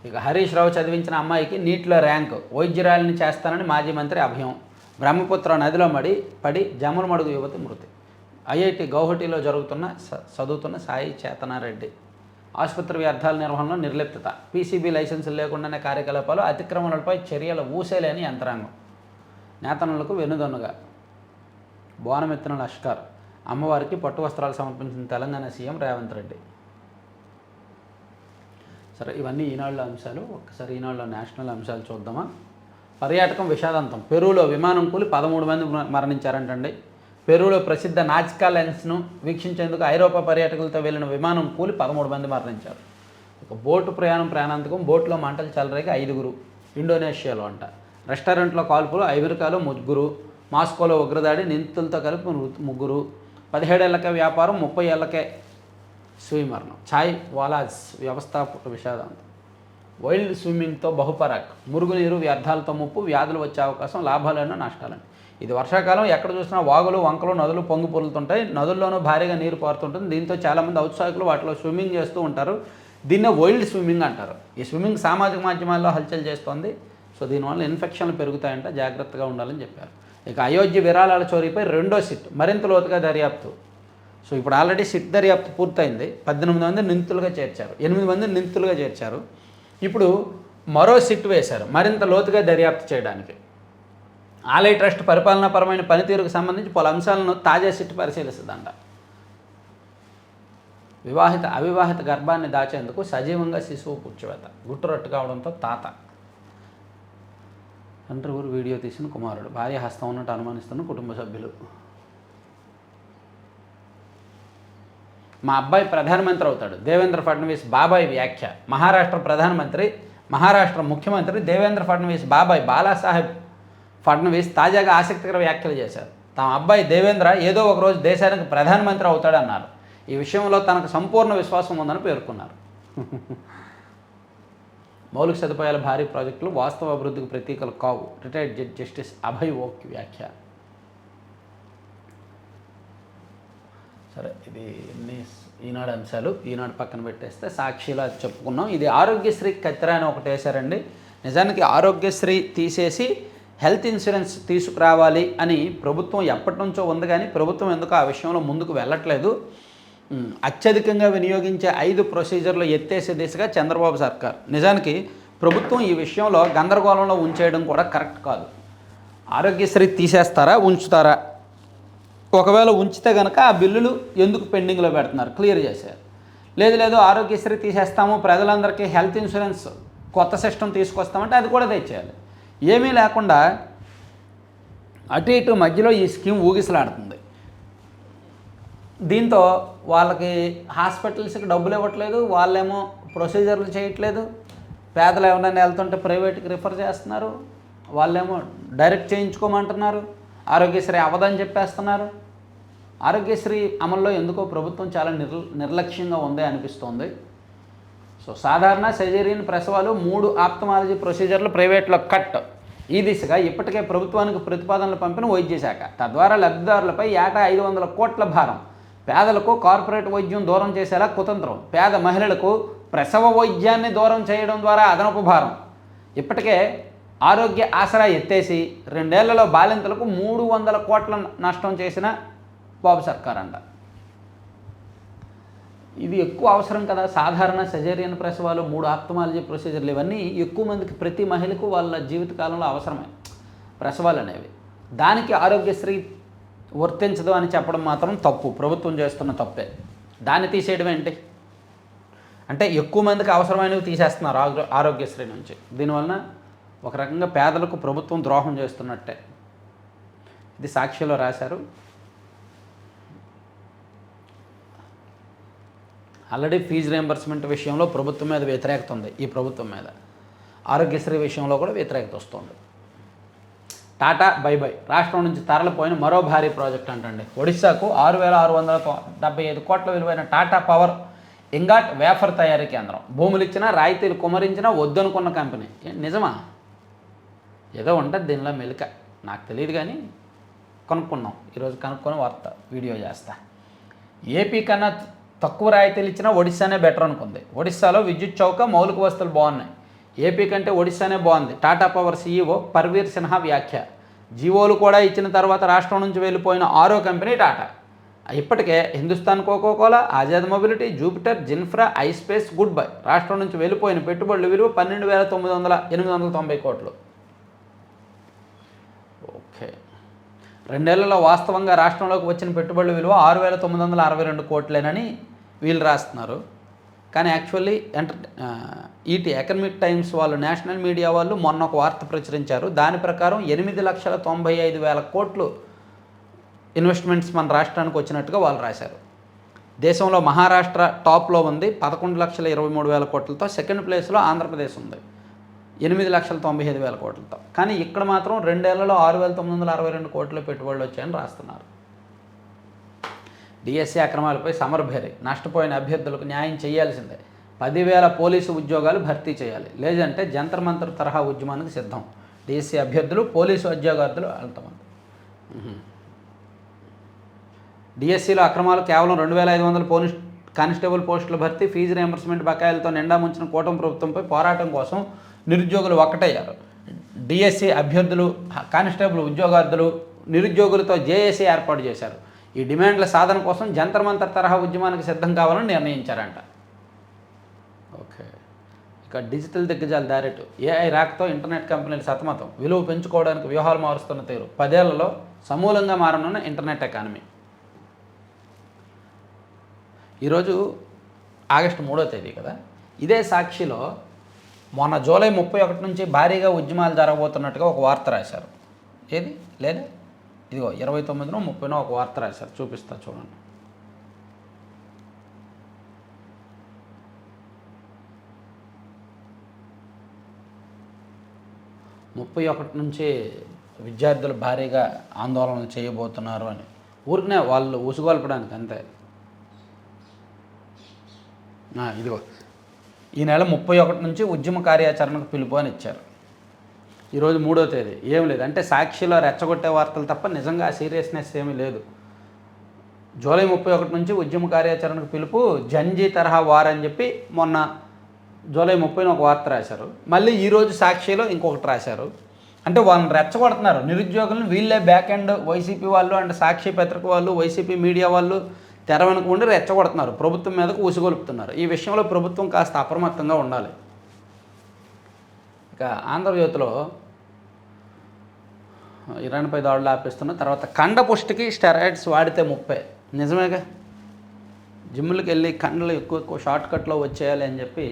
[SPEAKER 1] ఇక హరీష్ రావు చదివించిన అమ్మాయికి నీటిలో ర్యాంకు, వైద్యురాలిని చేస్తానని మాజీ మంత్రి అభయం. బ్రహ్మపుత్ర నదిలో పడి జమ్మలమడుగు యువతి మృతి. ఐఐటి గౌహటిలో చదువుతున్న సాయి చేతనారెడ్డి. ఆసుపత్రి వ్యర్థాల నిర్వహణలో నిర్లిప్తత, పీసీబీ లైసెన్సులు లేకుండానే కార్యకలాపాలు, అతిక్రమణలపై చర్యల ఊసేలేని యంత్రాంగం. నేతనులకు వెనుదన్నుగా బోనమెత్తిన లష్కర్. అమ్మవారికి పట్టు వస్త్రాలు సమర్పించిన తెలంగాణ సీఎం రేవంత్ రెడ్డి. సరే, ఇవన్నీ ఈనాడులో అంశాలు. ఒక్కసారి ఈనాడులో నేషనల్ అంశాలు చూద్దామా. పర్యాటకం విషాదాంతం. పెరూలో విమానం కూలి 13 మంది మరణించారంటండి. పెరూలో ప్రసిద్ధ నాజ్కా లెన్స్ను వీక్షించేందుకు ఐరోపా పర్యాటకులతో వెళ్ళిన విమానం కూలి 13 మంది మరణించారు. ఒక బోటు ప్రాణాంతకం. బోట్లో మంటలు చెలరేగి 5 ఇండోనేషియాలో అంట. రెస్టారెంట్లో కాల్పులు, అమెరికాలో 3, మాస్కోలో ఉగ్రదాడి, నిందితులతో కలిపి 3, 17 ఏళ్లకే వ్యాపారం, 30 ఏళ్లకే స్వీమరణం. ఛాయ్ వాలాజ్ వ్యవస్థాపక విషాదాంతం. వైల్డ్ స్విమ్మింగ్తో బహుపరాక్, మురుగునీరు వ్యర్థాలతో ముప్పు, వ్యాధులు వచ్చే అవకాశం, లాభాలను నష్టాలను. ఇది వర్షాకాలం, ఎక్కడ చూసినా వాగులు వంకలు నదులు పొంగి పొరులుతుంటాయి, నదుల్లోనూ భారీగా నీరు పారుతుంటుంది. దీంతో చాలామంది ఔత్సాహికులు వాటిలో స్విమ్మింగ్ చేస్తూ ఉంటారు. దీన్నే వైల్డ్ స్విమ్మింగ్ అంటారు. ఈ స్విమ్మింగ్ సామాజిక మాధ్యమాల్లో హల్చల్ చేస్తోంది. సో దీనివల్ల ఇన్ఫెక్షన్లు పెరుగుతాయంట, జాగ్రత్తగా ఉండాలని చెప్పారు. ఇక అయోధ్య విరాళాల చోరీపై రెండో సిట్ మరింత లోతుగా దర్యాప్తు. సో ఇప్పుడు ఆల్రెడీ సిట్ దర్యాప్తు పూర్తయింది. 18 మంది నిందితులుగా చేర్చారు, 8 మంది నిందితులుగా చేర్చారు. ఇప్పుడు మరో సిట్ వేశారు మరింత లోతుగా దర్యాప్తు చేయడానికి. ఆలయ ట్రస్ట్ పరిపాలనాపరమైన పనితీరుకు సంబంధించి పలు అంశాలను తాజా సిట్ పరిశీలిస్తుందంట. అవివాహిత గర్భాన్ని దాచేందుకు సజీవంగా శిశువు పుచ్చివేత, గుట్టురట్టు కావడంతో తాత తండ్రి ఊరు వీడియో తీసిన కుమారుడు, భార్య హస్తం ఉన్నట్టు అనుమానిస్తున్న కుటుంబ సభ్యులు. మా అబ్బాయి ప్రధానమంత్రి అవుతాడు, దేవేంద్ర ఫడ్నవీస్ బాబాయ్ వ్యాఖ్య. మహారాష్ట్ర ముఖ్యమంత్రి దేవేంద్ర ఫడ్నవీస్ బాబాయ్ బాలాసాహెబ్ ఫడ్నవీస్ తాజాగా ఆసక్తికర వ్యాఖ్యలు చేశారు. తమ అబ్బాయి దేవేంద్ర ఏదో ఒకరోజు దేశానికి ప్రధానమంత్రి అవుతాడన్నారు. ఈ విషయంలో తనకు సంపూర్ణ విశ్వాసం ఉందని పేర్కొన్నారు. మౌలిక సదుపాయాల భారీ ప్రాజెక్టులు వాస్తవ అభివృద్ధికి ప్రతీకలు కావు, రిటైర్డ్ జస్టిస్ అభయ్ ఓక్ వ్యాఖ్య. సరే, ఇది ఈనాడు అంశాలు. ఈనాడు పక్కన పెట్టేస్తే సాక్షిలో అది చెప్పుకున్నాం. ఇది ఆరోగ్యశ్రీ కత్తెర అని ఒకటి వేశారండి. నిజానికి ఆరోగ్యశ్రీ తీసేసి హెల్త్ ఇన్సూరెన్స్ తీసుకురావాలి అని ప్రభుత్వం ఎప్పటి నుంచో ఉంది, కానీ ప్రభుత్వం ఎందుకో ఆ విషయంలో ముందుకు వెళ్ళట్లేదు. అత్యధికంగా వినియోగించే 5 ప్రొసీజర్లు ఎత్తేసే దిశగా చంద్రబాబు సర్కార్. నిజానికి ప్రభుత్వం ఈ విషయంలో గందరగోళంలో ఉంచేయడం కూడా కరెక్ట్ కాదు. ఆరోగ్యశ్రీ తీసేస్తారా ఉంచుతారా, ఒకవేళ ఉంచితే కనుక ఆ బిల్లులు ఎందుకు పెండింగ్లో పెడుతున్నారు, క్లియర్ చేశారు. లేదు ఆరోగ్యశ్రీ తీసేస్తాము, ప్రజలందరికీ హెల్త్ ఇన్సూరెన్స్ కొత్త సిస్టమ్ తీసుకొస్తామంటే అది కూడా తెచ్చేయాలి. ఏమీ లేకుండా అటు ఇటు మధ్యలో ఈ స్కీమ్ ఊగిసలాడుతుంది. దీంతో వాళ్ళకి హాస్పిటల్స్కి డబ్బులు ఇవ్వట్లేదు, వాళ్ళేమో ప్రొసీజర్లు చేయట్లేదు. పేదలు ఎవరైనా వెళ్తుంటే ప్రైవేట్కి రిఫర్ చేస్తున్నారు, వాళ్ళేమో డైరెక్ట్ చేయించుకోమంటున్నారు. ఆరోగ్యశ్రీ అవ్వదని చెప్పేస్తున్నారు. ఆరోగ్యశ్రీ అమల్లో ఎందుకో ప్రభుత్వం చాలా నిర్లక్ష్యంగా ఉంది అనిపిస్తోంది. సో సాధారణ సెజేరియన్ ప్రసవాలు 3 ఆప్థమాలజీ ప్రొసీజర్లు ప్రైవేట్లో కట్. ఈ దిశగా ఇప్పటికే ప్రభుత్వానికి ప్రతిపాదనలు పంపిన వైద్య శాఖ. తద్వారా లబ్ధిదారులపై ఏటా 500 కోట్ల భారం. పేదలకు కార్పొరేట్ వైద్యం దూరం చేసేలా కుతంత్రం. పేద మహిళలకు ప్రసవ వైద్యాన్ని దూరం చేయడం ద్వారా అదనపు భారం. ఇప్పటికే ఆరోగ్య ఆసరా ఎత్తేసి 2 ఏళ్లలో బాలింతలకు 300 కోట్ల నష్టం చేసిన బాబు సర్కార్ అంట. ఇది ఎక్కువ అవసరం కదా. సాధారణ సెజేరియన్ ప్రసవాలు, 3 ఆప్థమాలజీ ప్రొసీజర్లు, ఇవన్నీ ఎక్కువ మందికి, ప్రతి మహిళకు వాళ్ళ జీవితకాలంలో అవసరమే ప్రసవాలు అనేవి. దానికి ఆరోగ్యశ్రీ వర్తించదు అని చెప్పడం మాత్రం తప్పు, ప్రభుత్వం చేస్తున్న తప్పే. దాన్ని తీసేయడం ఏంటి అంటే ఎక్కువ మందికి అవసరమైనవి తీసేస్తున్నారు ఆరోగ్యశ్రీ నుంచి. దీనివలన ఒక రకంగా పేదలకు ప్రభుత్వం ద్రోహం చేస్తున్నట్టే. ఇది సాక్షిలో రాశారు. ఆల్రెడీ ఫీజు రియంబర్స్మెంట్ విషయంలో ప్రభుత్వం మీద వ్యతిరేకత ఉంది. ఈ ప్రభుత్వం మీద ఆరోగ్యశ్రీ విషయంలో కూడా వ్యతిరేకత వస్తుంది. టాటా బై రాష్ట్రం నుంచి తరలిపోయిన మరో భారీ ప్రాజెక్ట్ అంటండి. ఒడిశాకు 6,675 కోట్ల విలువైన టాటా పవర్ ఇంగాట్ వేఫర్ తయారీ కేంద్రం. భూములు ఇచ్చినా, రాయితీలు కుమరించినా వద్దనుకున్న కంపెనీ. నిజమా? ఏదో ఉంటుంది దీనిలో మెలిక, నాకు తెలియదు, కానీ కనుక్కున్నాం. ఈరోజు కనుక్కొని వీడియో చేస్తా. ఏపీ కన్నా తక్కువ రాయితీలు ఇచ్చినా ఒడిశానే బెటర్ అనుకుంది. ఒడిశాలో విద్యుత్ చౌక, మౌలిక వస్తువులు బాగున్నాయి. ఏపీ కంటే ఒడిశానే బాగుంది. టాటా పవర్ సీఈఓ పర్వీర్ సిన్హా వ్యాఖ్య. జీవోలు కూడా ఇచ్చిన తర్వాత రాష్ట్రం నుంచి వెళ్ళిపోయిన 6వ కంపెనీ టాటా. ఇప్పటికే Hindustan Coca Cola, Azad mobility, Jupiter, Jinfra, iSpace good bye. రాష్ట్రం నుంచి వెళ్ళిపోయిన పెట్టుబడుల విలువ 12,890 కోట్లు. ఓకే, 2 ఏళ్లలో వాస్తవంగా రాష్ట్రంలోకి వచ్చిన పెట్టుబడుల విలువ 6,962 కోట్లేనని వీళ్ళు రాస్తున్నారు. కానీ యాక్చువల్లీ ఈటీ ఎకనమిక్ టైమ్స్ వాళ్ళు, నేషనల్ మీడియా వాళ్ళు మొన్న ఒక వార్త ప్రచురించారు. దాని ప్రకారం 8,95,000 కోట్లు ఇన్వెస్ట్మెంట్స్ మన రాష్ట్రానికి వచ్చినట్టుగా వాళ్ళు రాశారు. దేశంలో మహారాష్ట్ర టాప్లో ఉంది 11,23,000 కోట్లతో. సెకండ్ ప్లేస్లో ఆంధ్రప్రదేశ్ ఉంది 8,95,000 కోట్లతో. కానీ ఇక్కడ మాత్రం 2 ఏళ్లలో 6,962 కోట్ల పెట్టుబడులు వచ్చాయని రాస్తున్నారు. డిఎస్సీ అక్రమాలపై సమరభేరి. నష్టపోయిన అభ్యర్థులకు న్యాయం చేయాల్సిందే. 10,000 పోలీసు ఉద్యోగాలు భర్తీ చేయాలి, లేదంటే జంతర్ మంతర్ తరహా ఉద్యమానికి సిద్ధం. డిఎస్సి అభ్యర్థులు, పోలీసు ఉద్యోగార్థులు వెళ్తామని. డిఎస్సిలో అక్రమాలు, కేవలం 2,500 కానిస్టేబుల్ పోస్టుల భర్తీ, ఫీజు రియంబర్స్మెంట్ బకాయిలతో నిండా ముంచిన కూటమి ప్రభుత్వంపై పోరాటం కోసం నిరుద్యోగులు ఒక్కటయ్యారు. డిఎస్సి అభ్యర్థులు, కానిస్టేబుల్ ఉద్యోగార్థులు నిరుద్యోగులతో జేఏసీ ఏర్పాటు చేశారు. ఈ డిమాండ్ల సాధన కోసం జంతర్ మంతర్ తరహా ఉద్యమానికి సిద్ధం కావాలని నిర్ణయించారంట. ఓకే, ఇక డిజిటల్ దిగ్గజాలు దారెట్టు. ఏఐ రాకతో ఇంటర్నెట్ కంపెనీలు సతమతం, విలువ పెంచుకోవడానికి వ్యూహాలు మారుస్తున్న తీరు. 10 ఏళ్లలో సమూలంగా మారనున్న ఇంటర్నెట్ ఎకానమీ. ఈరోజు ఆగస్టు 3వ తేదీ కదా. ఇదే సాక్షిలో మొన్న జూలై 31 నుంచి భారీగా ఉద్యమాలు జరగబోతున్నట్టుగా ఒక వార్త రాశారు. ఏది లేదా, ఇదిగో 29నో 30నో ఒక వార్త రాశారు, చూపిస్తా చూడండి. ముప్పై 31 నుంచి విద్యార్థులు భారీగా ఆందోళనలు చేయబోతున్నారు అని ఊరికనే వాళ్ళు ఉసుగొల్పడానికి అంతే. ఇదిగో ఈ నెల 31 నుంచి ఉద్యమ కార్యాచరణకు పిలుపు అని ఇచ్చారు. ఈరోజు 3వ తేదీ. ఏం లేదు అంటే సాక్షిలో రెచ్చగొట్టే వార్తలు తప్ప నిజంగా సీరియస్నెస్ ఏమీ లేదు. జూలై 31 నుంచి ఉద్యమ కార్యాచరణకు పిలుపు, జంజీ తరహా వార్ అని చెప్పి మొన్న జూలై 30న ఒక వార్త రాశారు. మళ్ళీ ఈరోజు సాక్షిలో ఇంకొకటి రాశారు. అంటే వాళ్ళని రెచ్చగొడుతున్నారు నిరుద్యోగులను. వీళ్ళే బ్యాక్ ఎండ్ వైసీపీ వాళ్ళు అండ్ సాక్షి పత్రిక వాళ్ళు, వైసీపీ మీడియా వాళ్ళు తెర వెనుక ఉండి రెచ్చగొడుతున్నారు, ప్రభుత్వం మీదకు ఊసిగొలుపుతున్నారు. ఈ విషయంలో ప్రభుత్వం కాస్త అప్రమత్తంగా ఉండాలి. ఇక ఆంధ్రజ్యోతిలో ఇరాన్పై దాడులు ఆపేస్తున్న తర్వాత కండపుష్టికి స్టెరాయిడ్స్ వాడితే 30. నిజమేగా, జిమ్ములకు వెళ్ళి కండలు ఎక్కువ షార్ట్ కట్లో వచ్చేయాలి అని చెప్పి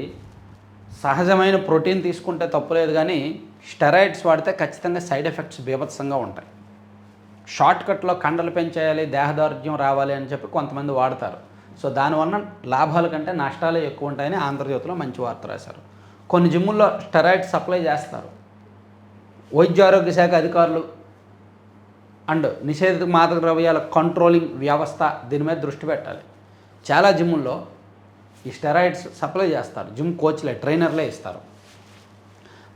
[SPEAKER 1] సహజమైన ప్రోటీన్ తీసుకుంటే తప్పులేదు, కానీ స్టెరాయిడ్స్ వాడితే ఖచ్చితంగా సైడ్ ఎఫెక్ట్స్ బీభత్సంగా ఉంటాయి. షార్ట్ కట్లో కండలు పెంచేయాలి, దేహదారుఢ్యం రావాలి అని చెప్పి కొంతమంది వాడతారు. సో దానివల్ల లాభాల కంటే నష్టాలే ఎక్కువ ఉంటాయని ఆంధ్రజ్యోతిలో మంచి వార్త రాశారు. కొన్ని జిమ్ముల్లో స్టెరాయిడ్స్ సప్లై చేస్తారు. వైద్య ఆరోగ్య శాఖ అధికారులు అండ్ నిషేధిత మాదక ద్రవ్యాల కంట్రోలింగ్ వ్యవస్థ దీని మీద దృష్టి పెట్టాలి. చాలా జిమ్ముల్లో ఈ స్టెరాయిడ్స్ సప్లై చేస్తారు, జిమ్ కోచ్లే, ట్రైనర్లే ఇస్తారు.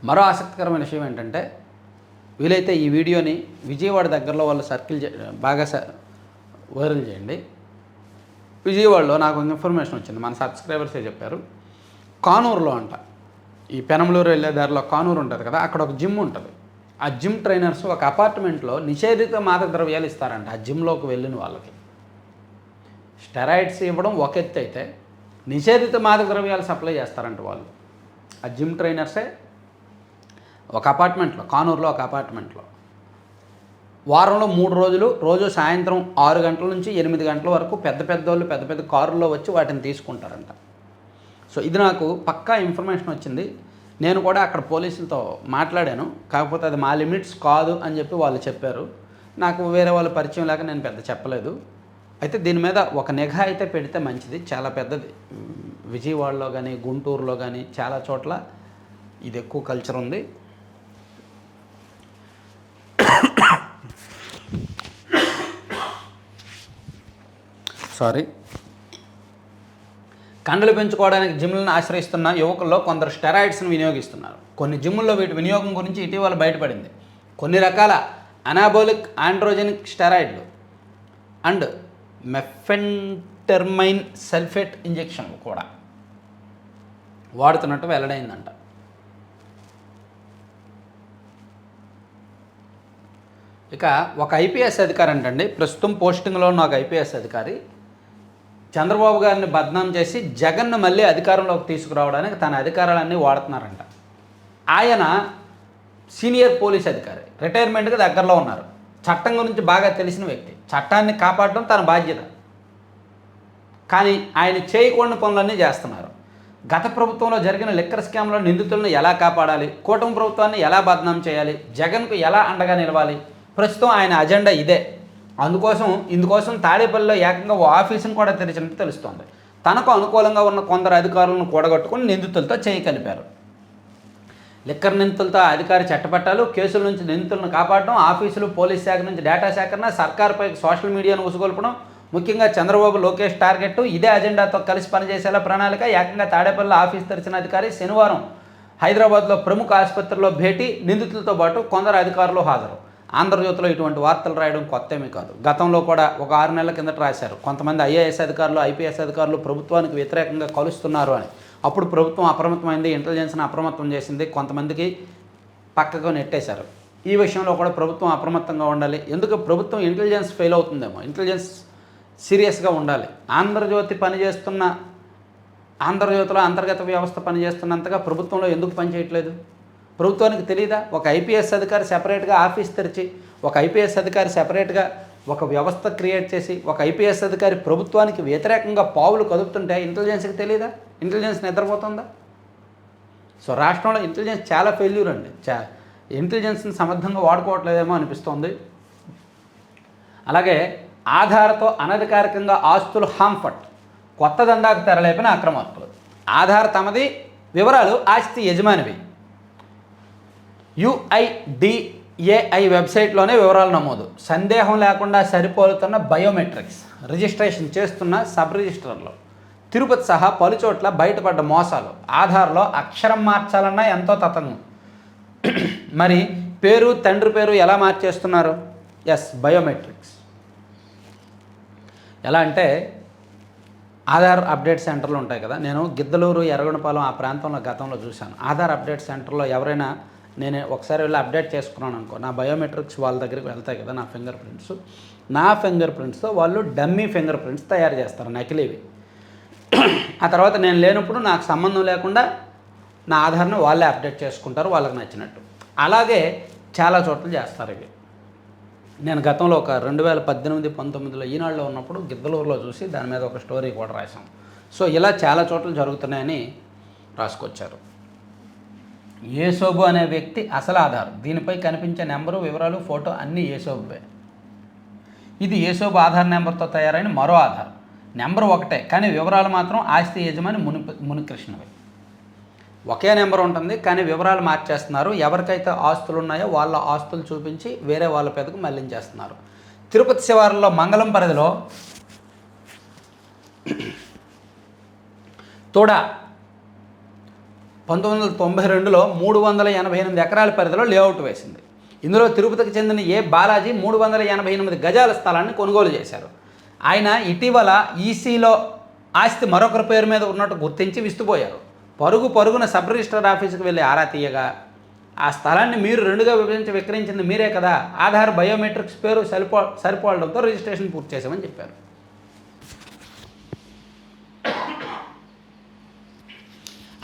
[SPEAKER 1] మరో ఆసక్తికరమైన విషయం ఏంటంటే, వీలైతే ఈ వీడియోని విజయవాడ దగ్గరలో వాళ్ళు బాగా వైరల్ చేయండి. విజయవాడలో నాకు ఇన్ఫర్మేషన్ వచ్చింది, మన సబ్స్క్రైబర్సే చెప్పారు. కానూరులో అంట, ఈ పెనమలూరు వెళ్ళే దారిలో కానూరు ఉంటుంది కదా, అక్కడ ఒక జిమ్ ఉంటుంది. ఆ జిమ్ ట్రైనర్స్ ఒక అపార్ట్మెంట్లో నిషేధిత మాదక ద్రవ్యాలు ఇస్తారంట ఆ జిమ్లోకి వెళ్ళిన వాళ్ళకి. స్టెరాయిడ్స్ ఇవ్వడం ఒక ఎత్తు అయితే, నిషేధిత మాదక ద్రవ్యాలు సప్లై చేస్తారంట వాళ్ళు. ఆ జిమ్ ట్రైనర్సే ఒక అపార్ట్మెంట్లో, కానూరులో ఒక అపార్ట్మెంట్లో వారంలో 3 రోజులు, రోజు సాయంత్రం 6 గంటల నుంచి 8 గంటల వరకు పెద్ద పెద్ద కారుల్లో వచ్చి వాటిని తీసుకుంటారంట. సో ఇది నాకు పక్కా ఇన్ఫర్మేషన్ వచ్చింది. నేను కూడా అక్కడ పోలీసులతో మాట్లాడాను, కాకపోతే అది మా లిమిట్స్ కాదు అని చెప్పి వాళ్ళు చెప్పారు. నాకు వేరే వాళ్ళ పరిచయం లేక నేను పెద్ద చెప్పలేదు. అయితే దీని మీద ఒక నిఘా అయితే పెడితే మంచిది, చాలా పెద్దది. విజయవాడలో కానీ గుంటూరులో కానీ చాలా చోట్ల ఇది ఎక్కువ కల్చర్ ఉంది. కండలు పెంచుకోవడానికి జిమ్లను ఆశ్రయిస్తున్న యువకుల్లో కొందరు స్టెరాయిడ్స్ను వినియోగిస్తున్నారు. కొన్ని జిమ్ముల్లో వీటి వినియోగం గురించి ఇటీవల బయటపడింది. కొన్ని రకాల అనాబోలిక్ ఆండ్రోజెనిక్ స్టెరాయిడ్లు అండ్ మెఫెంటర్మైన్ సల్ఫేట్ ఇంజెక్షన్లు కూడా వాడుతున్నట్టు వెల్లడైందంట. ఇక ఒక ఐపీఎస్ అధికారి అంటండి, ప్రస్తుతం పోస్టింగ్లో ఉన్న ఒక ఐపీఎస్ అధికారి చంద్రబాబు గారిని బద్నాం చేసి జగన్ను మళ్ళీ అధికారంలోకి తీసుకురావడానికి తన అధికారాలన్నీ వాడుతున్నారంట. ఆయన సీనియర్ పోలీస్ అధికారి, రిటైర్మెంట్కి దగ్గరలో ఉన్నారు, చట్టం గురించి బాగా తెలిసిన వ్యక్తి, చట్టాన్ని కాపాడడం తన బాధ్యత. కానీ ఆయన చేయకూడని పనులన్నీ చేస్తున్నారు. గత ప్రభుత్వంలో జరిగిన లిక్కర్ స్కామ్లో నిందితులను ఎలా కాపాడాలి, కూటమి ప్రభుత్వాన్ని ఎలా బద్నాం చేయాలి, జగన్కు ఎలా అండగా నిలవాలి, ప్రస్తుతం ఆయన అజెండా ఇదే. ఇందుకోసం తాడేపల్లిలో ఏకంగా ఓ ఆఫీసును కూడా తెరిచినట్టు తెలుస్తోంది. తనకు అనుకూలంగా ఉన్న కొందరు అధికారులను కూడగట్టుకుని నిందితులతో చేయి కలిపారు. లిక్కర్ నిందితులతో అధికారి చట్టపట్టాలు, కేసుల నుంచి నిందితులను కాపాడడం, ఆఫీసులు, పోలీస్ శాఖ నుంచి డేటా సేకరణ, సర్కారుపై సోషల్ మీడియాను ఉసుగొల్పడం, ముఖ్యంగా చంద్రబాబు లోకేష్ టార్గెట్ ఇదే అజెండాతో కలిసి పనిచేసేలా ప్రణాళిక. ఏకంగా తాడేపల్లిలో ఆఫీస్ తెరిచిన అధికారి శనివారం హైదరాబాద్లో ప్రముఖ ఆసుపత్రిలో భేటీ, నిందితులతో పాటు కొందరు అధికారులు హాజరు. ఆంధ్రజ్యోతిలో ఇటువంటి వార్తలు రాయడం కొత్తేమీ కాదు. గతంలో కూడా ఒక 6 నెలల కిందట రాశారు, కొంతమంది ఐఏఎస్ అధికారులు, ఐపీఎస్ అధికారులు ప్రభుత్వానికి వ్యతిరేకంగా కలుస్తున్నారు అని. అప్పుడు ప్రభుత్వం అప్రమత్తమైంది, ఇంటెలిజెన్స్ని అప్రమత్తం చేసింది, కొంతమందికి పక్కకు నెట్టేశారు. ఈ విషయంలో కూడా ప్రభుత్వం అప్రమత్తంగా ఉండాలి. ఎందుకు ప్రభుత్వం ఇంటెలిజెన్స్ ఫెయిల్ అవుతుందేమో, ఇంటెలిజెన్స్ సీరియస్గా ఉండాలి. ఆంధ్రజ్యోతిలో అంతర్గత వ్యవస్థ పనిచేస్తున్నంతగా ప్రభుత్వంలో ఎందుకు పనిచేయట్లేదు? ప్రభుత్వానికి తెలియదా? ఒక ఐపీఎస్ అధికారి సెపరేట్గా ఆఫీస్ తెరిచి, ఒక ఐపీఎస్ అధికారి సెపరేట్గా ఒక వ్యవస్థ క్రియేట్ చేసి, ఒక ఐపీఎస్ అధికారి ప్రభుత్వానికి వ్యతిరేకంగా పావులు కదుపుతుంటే ఇంటెలిజెన్స్కి తెలియదా? ఇంటెలిజెన్స్ నిద్రపోతుందా? సో రాష్ట్రంలో ఇంటెలిజెన్స్ చాలా ఫెయిల్యూర్ అండి. ఇంటెలిజెన్స్ని సమర్థంగా వాడుకోవట్లేదేమో అనిపిస్తోంది. అలాగే ఆధార్తో అనధికారికంగా ఆస్తులు హాంఫట్, కొత్త దందాకు తెరలేపిన అక్రమార్కులు. ఆధార్ తమది, వివరాలు ఆస్తి యజమానివి. UIDAI వెబ్సైట్లోనే వివరాలు నమోదు. సందేహం లేకుండా సరిపోలుతున్న బయోమెట్రిక్స్. రిజిస్ట్రేషన్ చేస్తున్న సబ్ రిజిస్టర్లో తిరుపతి సహా పలుచోట్ల బయటపడ్డ మోసాలు. ఆధార్లో అక్షరం మార్చాలన్నా ఎంతో తతంగం. మరి పేరు, తండ్రి పేరు ఎలా మార్చేస్తున్నారు? బయోమెట్రిక్స్. ఎలా అంటే ఆధార్ అప్డేట్ సెంటర్లు ఉంటాయి కదా, నేను గిద్దలూరు, ఎర్రగొండపాలెం ఆ ప్రాంతంలో గతంలో చూశాను. ఆధార్ అప్డేట్ సెంటర్లో ఎవరైనా నేను ఒకసారి వెళ్ళి అప్డేట్ చేసుకున్నాను అనుకో, నా బయోమెట్రిక్స్ వాళ్ళ దగ్గరికి వెళ్తాయి కదా, నా ఫింగర్ ప్రింట్స్తో వాళ్ళు డమ్మీ ఫింగర్ ప్రింట్స్ తయారు చేస్తారు, నకిలీవి. ఆ తర్వాత నేను లేనప్పుడు నాకు సంబంధం లేకుండా నా ఆధార్ని వాళ్ళే అప్డేట్ చేసుకుంటారు వాళ్ళకి నచ్చినట్టు. అలాగే చాలా చోట్ల చేస్తారు ఇవి. నేను గతంలో ఒక 2018-19లో ఈనాడులో ఉన్నప్పుడు గిద్దలూరులో చూసి దాని మీద ఒక స్టోరీ కూడా రాశాం. సో ఇలా చాలా చోట్ల జరుగుతున్నాయని రాసుకొచ్చారు. యేసోబు అనే వ్యక్తి అసలు ఆధార్, దీనిపై కనిపించే నెంబరు, వివరాలు, ఫోటో అన్నీ యేసోబువే. ఇది యేసోబు ఆధార్ నెంబర్తో తయారైన మరో ఆధార్. నెంబర్ ఒకటే, కానీ వివరాలు మాత్రం ఆస్తి యజమాని మునికృష్ణవి. ఒకే నెంబర్ ఉంటుంది, కానీ వివరాలు మార్చేస్తున్నారు. ఎవరికైతే ఆస్తులు ఉన్నాయో వాళ్ళ ఆస్తులు చూపించి వేరే వాళ్ళ పేదకు మళ్లించేస్తున్నారు. తిరుపతి శివారులో మంగళం పరిధిలో తోడా 1992లో 388 ఎకరాల పరిధిలో లేఅవుట్ వేసింది. ఇందులో తిరుపతికి చెందిన బాలాజీ 388 గజాల స్థలాన్ని కొనుగోలు చేశారు. ఆయన ఇటీవల ఈసీలో ఆస్తి మరొకరి పేరు మీద ఉన్నట్టు గుర్తించి విస్తుపోయారు. పరుగున సబ్ రిజిస్టర్ ఆఫీసుకు వెళ్ళి ఆరా తీయగా, ఆ స్థలాన్ని మీరు 2గా విభజించి విక్రయించింది మీరే కదా, ఆధార్ బయోమెట్రిక్స్ పేరు సరిపోవడంతో రిజిస్ట్రేషన్ పూర్తి చేశామని చెప్పారు.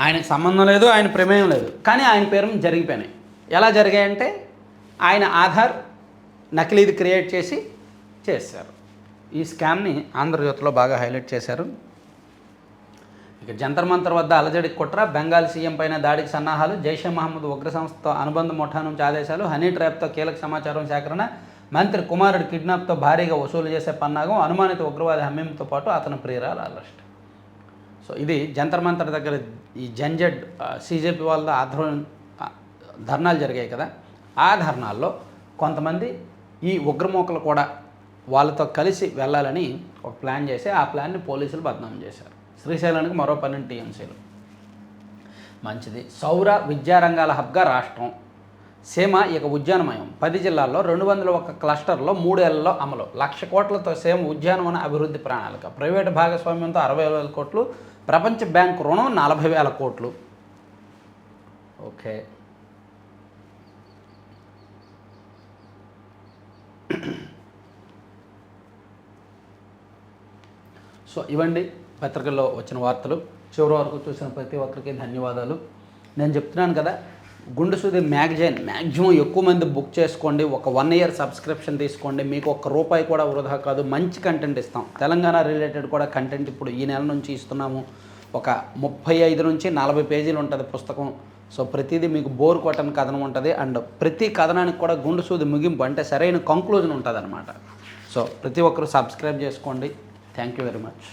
[SPEAKER 1] ఆయనకు సంబంధం లేదు, ఆయన ప్రమేయం లేదు, కానీ ఆయన పేరు జరిగిపోయినాయి. ఎలా జరిగాయంటే ఆయన ఆధార్ నకిలీది క్రియేట్ చేశారు. ఈ స్కామ్ని ఆంధ్రజ్యోతిలో బాగా హైలైట్ చేశారు. ఇక జంతర్ మంతర్ వద్ద అలజడి కుట్ర, బెంగాల్ సీఎం పైన దాడికి సన్నాహాలు, జైషే మహమ్మద్ ఉగ్ర సంస్థతో అనుబంధ ముఠా నుంచి ఆదేశాలు, హనీ ట్రాప్తో కీలక సమాచారం సేకరణ, మంత్రి కుమారుడు కిడ్నాప్తో భారీగా వసూలు చేసే పన్నాగం, అనుమానిత ఉగ్రవాది హమీంతో పాటు అతని ప్రియురాలు అరెస్ట్. సో ఇది జంతర్ మంతర్ దగ్గర ఈ జంజెడ్ CJP వాళ్ళ ఆధ్వర్యం ధర్నాలు జరిగాయి కదా, ఆ ధర్నాల్లో కొంతమంది ఈ ఉగ్రమూకలు కూడా వాళ్ళతో కలిసి వెళ్ళాలని ఒక ప్లాన్ చేసి ఆ ప్లాన్ని పోలీసులు బదనాం చేశారు. శ్రీశైలానికి మరో 12 TMCలు. మంచిది. సౌర విద్యారంగాల హబ్గా రాష్ట్రం. సీమ ఇక ఉద్యానమయం. 10 జిల్లాల్లో 201 క్లస్టర్లో 3 ఏళ్లలో అమలు. 1,00,000 కోట్లతో సీమ ఉద్యానవన అభివృద్ధి ప్రణాళిక. ప్రైవేటు భాగస్వామ్యంతో 60,000 కోట్లు. ప్రపంచ బ్యాంకు రుణం 40,000 కోట్లు. ఓకే. సో ఇవండి పత్రికల్లో వచ్చిన వార్తలు. చివరి వరకు చూసిన ప్రతి ఒక్కరికి ధన్యవాదాలు. నేను చెప్తున్నాను కదా, గుండు సుధీర్ మ్యాగజైన్ మ్యాక్సిమం ఎక్కువ మంది బుక్ చేసుకోండి. ఒక 1 year సబ్స్క్రిప్షన్ తీసుకోండి. మీకు ₹1 కూడా వృధా కాదు. మంచి కంటెంట్ ఇస్తాం. తెలంగాణ రిలేటెడ్ కూడా కంటెంట్ ఇప్పుడు ఈ నెల నుంచి ఇస్తున్నాము. ఒక 35 నుంచి 40 పేజీలు ఉంటుంది పుస్తకం. సో ప్రతిదీ మీకు బోర్ కొట్టని కథనం ఉంటుంది. అండ్ ప్రతి కథనానికి కూడా గుండు సూది ముగింపు, అంటే సరైన కంక్లూజన్ ఉంటుంది అనమాట. సో ప్రతి ఒక్కరు సబ్స్క్రైబ్ చేసుకోండి. Thank you very much.